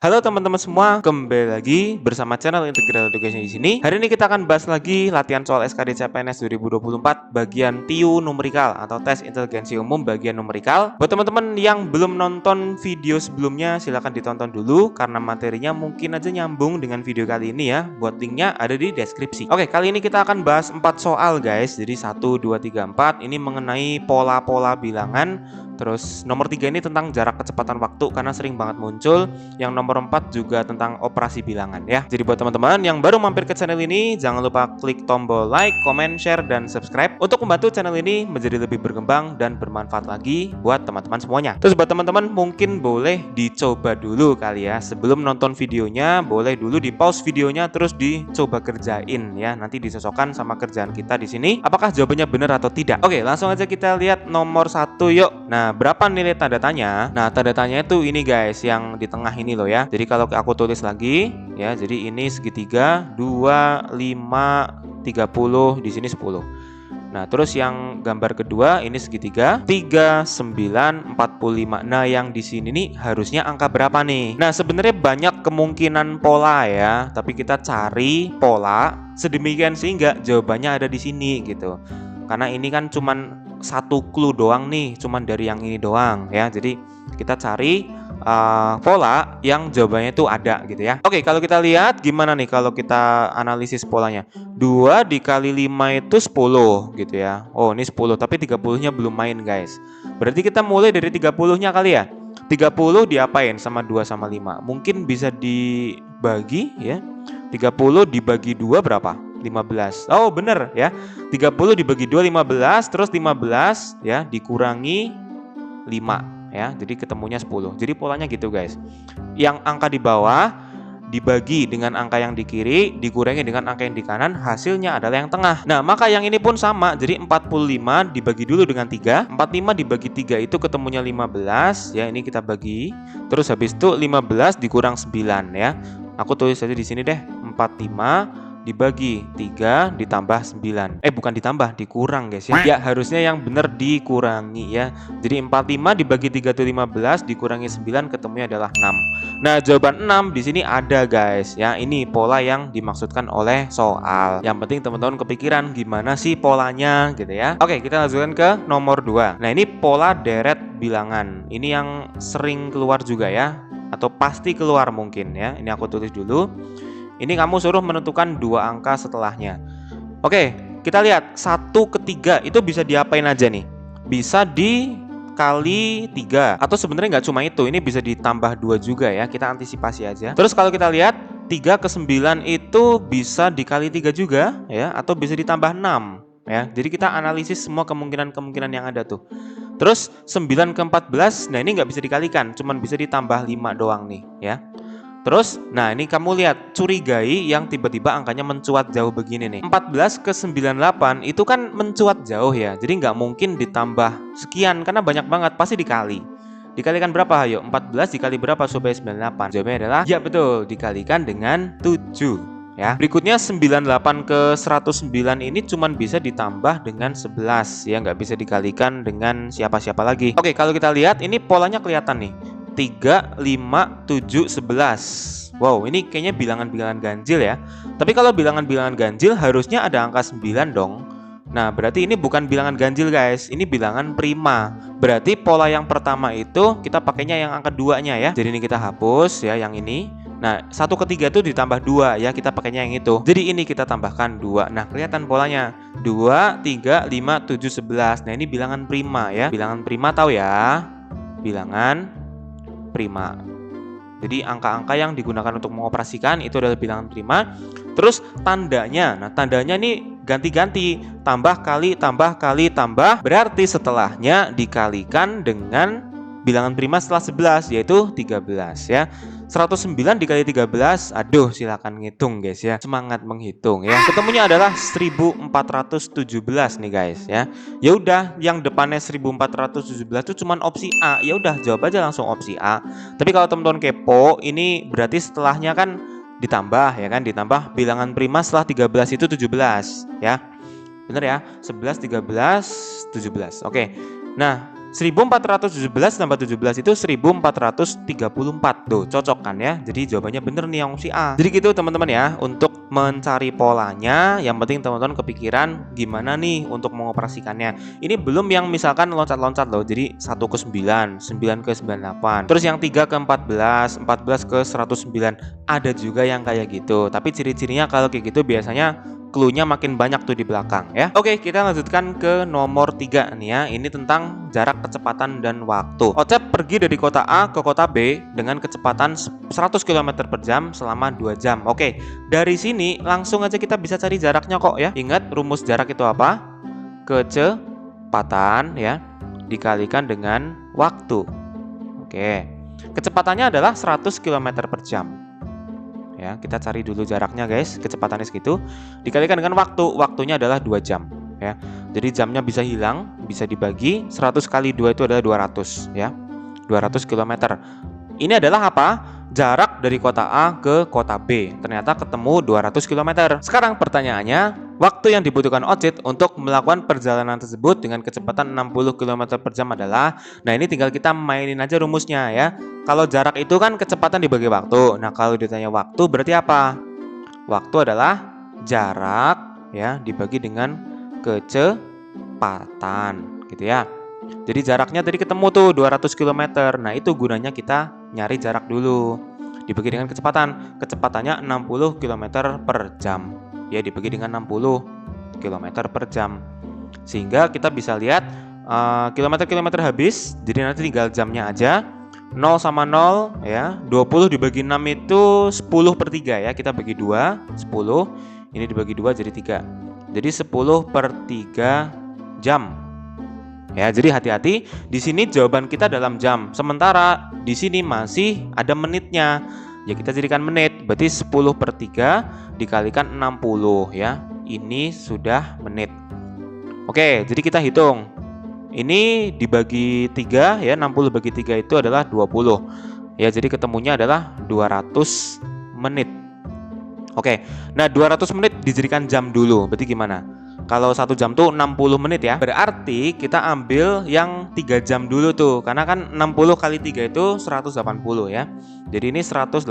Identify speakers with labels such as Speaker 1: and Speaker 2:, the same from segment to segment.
Speaker 1: Halo teman-teman semua, kembali lagi bersama channel Integral Education di sini. Hari ini kita akan bahas lagi latihan soal SKD CPNS 2024 bagian TIU numerikal atau tes inteligensi umum bagian numerikal. Buat teman-teman yang belum nonton video sebelumnya, silahkan ditonton dulu karena materinya mungkin aja nyambung dengan video kali ini ya. Buat linknya ada di deskripsi. Oke, kali ini kita akan bahas 4 soal guys. Jadi 1, 2, 3, 4 ini mengenai pola-pola bilangan. Terus nomor 3 ini tentang jarak kecepatan waktu karena sering banget muncul. Yang nomor 4 juga tentang operasi bilangan ya. Jadi buat teman-teman yang baru mampir ke channel ini, jangan lupa klik tombol like, comment, share, dan subscribe untuk membantu channel ini menjadi lebih berkembang dan bermanfaat lagi buat teman-teman semuanya. Terus buat teman-teman mungkin boleh dicoba dulu kali ya. Sebelum nonton videonya, boleh dulu di pause videonya terus dicoba kerjain ya. Nanti disosokkan sama kerjaan kita di sini. Apakah jawabannya benar atau tidak? Oke, langsung aja kita lihat nomor 1 yuk. Nah, berapa nilai tanda tanya? Nah, tanda tanya itu ini guys, yang di tengah ini loh ya. Jadi kalau aku tulis lagi ya, jadi ini segitiga 2, 5, 30, di sini 10. Nah, terus yang gambar kedua ini segitiga 3, 9, 45. Nah, yang di sini nih harusnya angka berapa nih? Nah, sebenarnya banyak kemungkinan pola ya, tapi kita cari pola sedemikian sehingga jawabannya ada di sini gitu. Karena ini kan cuman satu clue doang nih, cuman dari yang ini doang ya. Jadi kita cari pola yang jawabannya itu ada gitu ya. Oke, kalau kita lihat gimana nih kalau kita analisis polanya. 2 dikali 5 itu 10 gitu ya. Oh, ini 10 tapi 30-nya belum main guys. Berarti kita mulai dari 30-nya kali ya. 30 diapain sama 2 sama 5? Mungkin bisa dibagi ya. 30 dibagi 2 berapa? 15. Oh, bener ya. 30 dibagi 2 15, terus 15 ya dikurangi 5 ya. Jadi ketemunya 10. Jadi polanya gitu guys. Yang angka di bawah dibagi dengan angka yang di kiri, dikurangi dengan angka yang di kanan, hasilnya adalah yang tengah. Nah, maka yang ini pun sama. Jadi 45 dibagi dulu dengan 3. 45 dibagi 3 itu ketemunya 15 ya. Ini kita bagi. Terus habis itu 15 dikurang 9 ya. Aku tulis saja di sini deh. 45 dibagi 3 ditambah 9. Bukan ditambah, dikurang guys ya. Ya, harusnya yang benar dikurangi ya. Jadi 45 dibagi 3 itu 15, dikurangi 9 ketemunya adalah 6. Nah, jawaban 6 di sini ada guys ya. Ini pola yang dimaksudkan oleh soal. Yang penting teman-teman kepikiran gimana sih polanya gitu ya. Oke, kita lanjutkan ke nomor 2. Nah, ini pola deret bilangan. Ini yang sering keluar juga ya, atau pasti keluar mungkin ya. Ini aku tulis dulu. Ini kamu suruh menentukan 2 angka setelahnya. Oke, kita lihat 1 ke 3 itu bisa diapain aja nih? Bisa dikali 3. Atau sebenarnya nggak cuma itu, ini bisa ditambah 2 juga ya. Kita antisipasi aja. Terus kalau kita lihat 3 ke 9 itu bisa dikali 3 juga ya, atau bisa ditambah 6 ya. Jadi kita analisis semua kemungkinan-kemungkinan yang ada tuh. Terus 9 ke 14, nah ini nggak bisa dikalikan, cuman bisa ditambah 5 doang nih ya. Terus, nah ini kamu lihat, curigai yang tiba-tiba angkanya mencuat jauh begini nih. 14 ke 98 itu kan mencuat jauh ya. Jadi nggak mungkin ditambah sekian karena banyak banget, pasti dikali. Dikalikan berapa ayo? 14 dikali berapa supaya 98? Jawabannya adalah, ya betul, dikalikan dengan 7 ya. Berikutnya 98 ke 109 ini cuman bisa ditambah dengan 11 ya, nggak bisa dikalikan dengan siapa-siapa lagi. Oke, kalau kita lihat ini polanya kelihatan nih. 3, 5, 7, 11. Wow, ini kayaknya bilangan-bilangan ganjil ya. Tapi kalau bilangan-bilangan ganjil harusnya ada angka 9 dong. Nah, berarti ini bukan bilangan ganjil guys, ini bilangan prima. Berarti pola yang pertama itu kita pakainya yang angka 2-nya ya. Jadi ini kita hapus ya yang ini. Nah, 1 ke 3 itu ditambah 2 ya, kita pakainya yang itu. Jadi ini kita tambahkan 2. Nah, kelihatan polanya. 2, 3, 5, 7, 11. Nah, ini bilangan prima ya. Bilangan prima tahu ya? Bilangan prima. Jadi angka-angka yang digunakan untuk mengoperasikan itu adalah bilangan prima. Terus tandanya, nah tandanya ini ganti-ganti, tambah kali, tambah kali, tambah. Berarti setelahnya dikalikan dengan bilangan prima setelah 11 yaitu 13 ya. 109 dikali 13, aduh silakan ngitung guys ya. Semangat menghitung ya. Ketemunya adalah 1417 nih guys ya. Ya udah, yang depannya 1417 itu cuman opsi A. Ya udah, jawab aja langsung opsi A. Tapi kalau teman-teman kepo, ini berarti setelahnya kan ditambah ya kan, ditambah bilangan prima setelah 13 itu 17 ya. Bener ya? 11, 13, 17. Oke. Nah, 1417 tambah 17 itu 1434. Tuh, cocok kan ya? Jadi jawabannya bener nih yang opsi A. Jadi gitu teman-teman ya, untuk mencari polanya, yang penting teman-teman kepikiran gimana nih untuk mengoperasikannya. Ini belum yang misalkan loncat-loncat loh. Jadi 1 ke 9, 9 ke 98. Terus yang 3 ke 14, 14 ke 109. Ada juga yang kayak gitu. Tapi ciri-cirinya kalau kayak gitu biasanya clue-nya makin banyak tuh di belakang ya. Oke, kita lanjutkan ke nomor 3 nih ya. Ini tentang jarak, kecepatan, dan waktu. Ocep pergi dari kota A ke kota B dengan kecepatan 100 km per jam selama 2 jam. Oke, dari sini langsung aja kita bisa cari jaraknya kok ya. Ingat rumus jarak itu apa? Kecepatan ya dikalikan dengan waktu. Oke, kecepatannya adalah 100 km per jam. Ya, kita cari dulu jaraknya guys, kecepatannya segitu dikalikan dengan waktunya adalah 2 jam ya. Jadi jamnya bisa hilang, bisa dibagi 100 kali 2 itu adalah 200 ya. 200 km. Ini adalah apa? Jarak dari kota A ke kota B. Ternyata ketemu 200 km. Sekarang pertanyaannya, waktu yang dibutuhkan Ocit untuk melakukan perjalanan tersebut dengan kecepatan 60 km per jam adalah, nah ini tinggal kita mainin aja rumusnya ya. Kalau jarak itu kan kecepatan dibagi waktu. Nah, kalau ditanya waktu berarti apa? Waktu adalah jarak ya dibagi dengan kecepatan gitu ya. Jadi jaraknya tadi ketemu tuh 200 km. Nah, itu gunanya kita nyari jarak dulu. Dibagi dengan kecepatan. Kecepatannya 60 km per jam. Ya, dibagi dengan 60 km per jam. Sehingga kita bisa lihat kilometer-kilometer habis. Jadi nanti tinggal jamnya aja. 0 sama 0 ya. 20 dibagi 6 itu 10 per 3 ya. Kita bagi 2, 10. Ini dibagi 2 jadi 3. Jadi 10 per 3 jam. Ya, jadi hati-hati. Di sini jawaban kita dalam jam. Sementara di sini masih ada menitnya. Ya, kita jadikan menit. Berarti 10 per 3 dikalikan 60 ya. Ini sudah menit. Oke, jadi kita hitung. Ini dibagi 3 ya, 60 bagi 3 itu adalah 20. Ya, jadi ketemunya adalah 200 menit. Oke. Nah, 200 menit dijadikan jam dulu. Berarti gimana? Kalau 1 jam tuh 60 menit ya. Berarti kita ambil yang 3 jam dulu tuh. Karena kan 60 kali 3 itu 180 ya. Jadi ini 180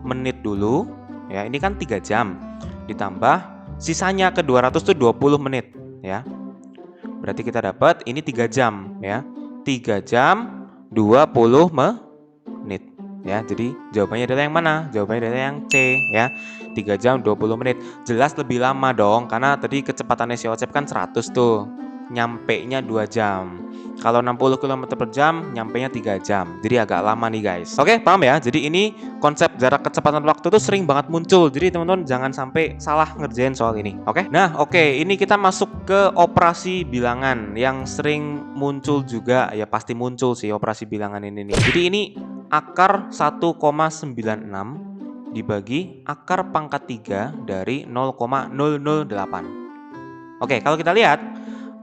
Speaker 1: menit dulu. Ya, ini kan 3 jam. Ditambah sisanya ke 200 tuh 20 menit ya. Berarti kita dapat ini 3 jam ya. 3 jam 20 menit ya. Jadi jawabannya adalah yang mana? Jawabannya adalah yang C ya. 3 jam 20 menit. Jelas lebih lama dong karena tadi kecepatannya si Ocep kan 100 tuh. Nyampenya 2 jam. Kalau 60 km per jam, nyampenya 3 jam. Jadi agak lama nih guys. Oke, paham ya? Jadi ini konsep jarak kecepatan waktu tuh sering banget muncul. Jadi teman-teman jangan sampai salah ngerjain soal ini. Oke? Nah, oke, ini kita masuk ke operasi bilangan yang sering muncul juga. Ya pasti muncul sih operasi bilangan ini nih. Jadi ini akar 1,96 dibagi akar pangkat 3 dari 0,008. Oke, kalau kita lihat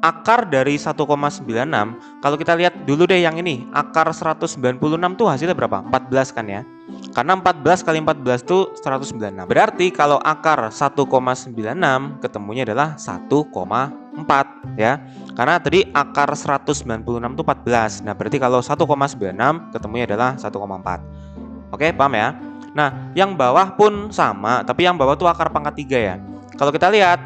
Speaker 1: akar dari 1,96, kalau kita lihat dulu deh yang ini, akar 196 tuh hasilnya berapa? 14 kan ya. Karena 14 kali 14 tuh 196. Berarti kalau akar 1,96 ketemunya adalah 1,4 ya. Karena tadi akar 196 tuh 14. Nah, berarti kalau 1,96 ketemunya adalah 1,4. Oke, paham ya? Nah, yang bawah pun sama, tapi yang bawah tuh akar pangkat 3 ya. Kalau kita lihat,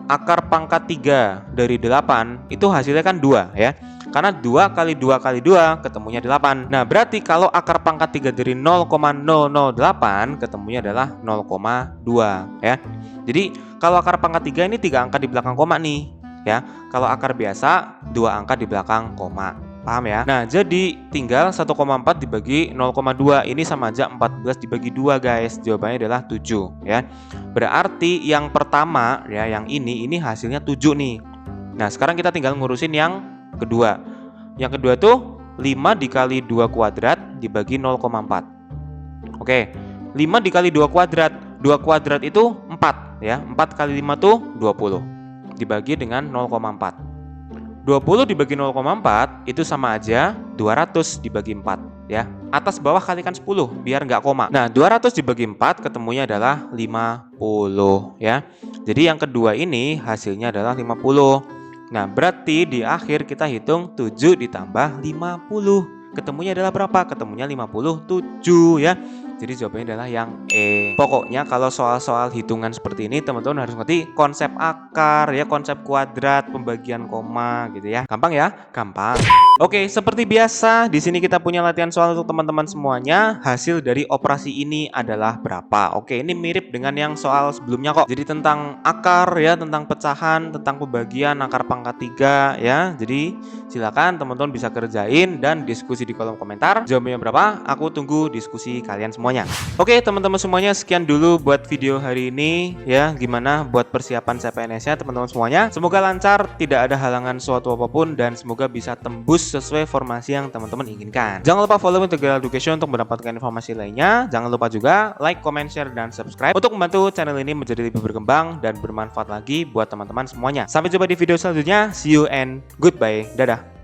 Speaker 1: akar pangkat 3 dari 8 itu hasilnya kan 2 ya. Karena 2 kali 2 kali 2 ketemunya 8. Nah, berarti kalau akar pangkat 3 dari 0,008 ketemunya adalah 0,2 ya. Jadi, kalau akar pangkat 3 ini 3 angka di belakang koma nih ya. Kalau akar biasa 2 angka di belakang koma. Paham ya? Nah, jadi tinggal 1,4 dibagi 0,2. Ini sama aja 14 dibagi 2 guys. Jawabannya adalah 7 ya. Berarti yang pertama ya, yang ini hasilnya 7 nih. Nah, sekarang kita tinggal ngurusin yang kedua. Yang kedua tuh 5 dikali 2 kuadrat dibagi 0,4. Oke, 5 dikali 2 kuadrat. 2 kuadrat itu 4 ya. 4 kali 5 tuh 20. Dibagi dengan 0,4. 20 dibagi 0,4 itu sama aja 200 dibagi 4 ya. Atas bawah kalikan 10 biar nggak koma. Nah, 200 dibagi 4 ketemunya adalah 50 ya. Jadi yang kedua ini hasilnya adalah 50. Nah, berarti di akhir kita hitung 7 ditambah 50. Ketemunya adalah berapa? Ketemunya 57 ya. Jadi jawabannya adalah yang E. Pokoknya kalau soal-soal hitungan seperti ini teman-teman harus ngerti konsep akar ya, konsep kuadrat, pembagian koma gitu ya. Gampang ya? Gampang. Oke, seperti biasa di sini kita punya latihan soal untuk teman-teman semuanya. Hasil dari operasi ini adalah berapa? Oke, ini mirip dengan yang soal sebelumnya kok. Jadi tentang akar ya, tentang pecahan, tentang pembagian akar pangkat 3 ya. Jadi silakan teman-teman bisa kerjain dan diskusi di kolom komentar. Jawabannya berapa? Aku tunggu diskusi kalian semuanya. Oke, teman-teman semuanya, sekian dulu buat video hari ini ya. Gimana buat persiapan CPNS-nya teman-teman semuanya? Semoga lancar, tidak ada halangan suatu apapun, dan semoga bisa tembus sesuai formasi yang teman-teman inginkan. Jangan lupa follow Integral Education untuk mendapatkan informasi lainnya. Jangan lupa juga like, comment, share, dan subscribe untuk membantu channel ini menjadi lebih berkembang dan bermanfaat lagi buat teman-teman semuanya. Sampai jumpa di video selanjutnya. See you and goodbye. Dadah.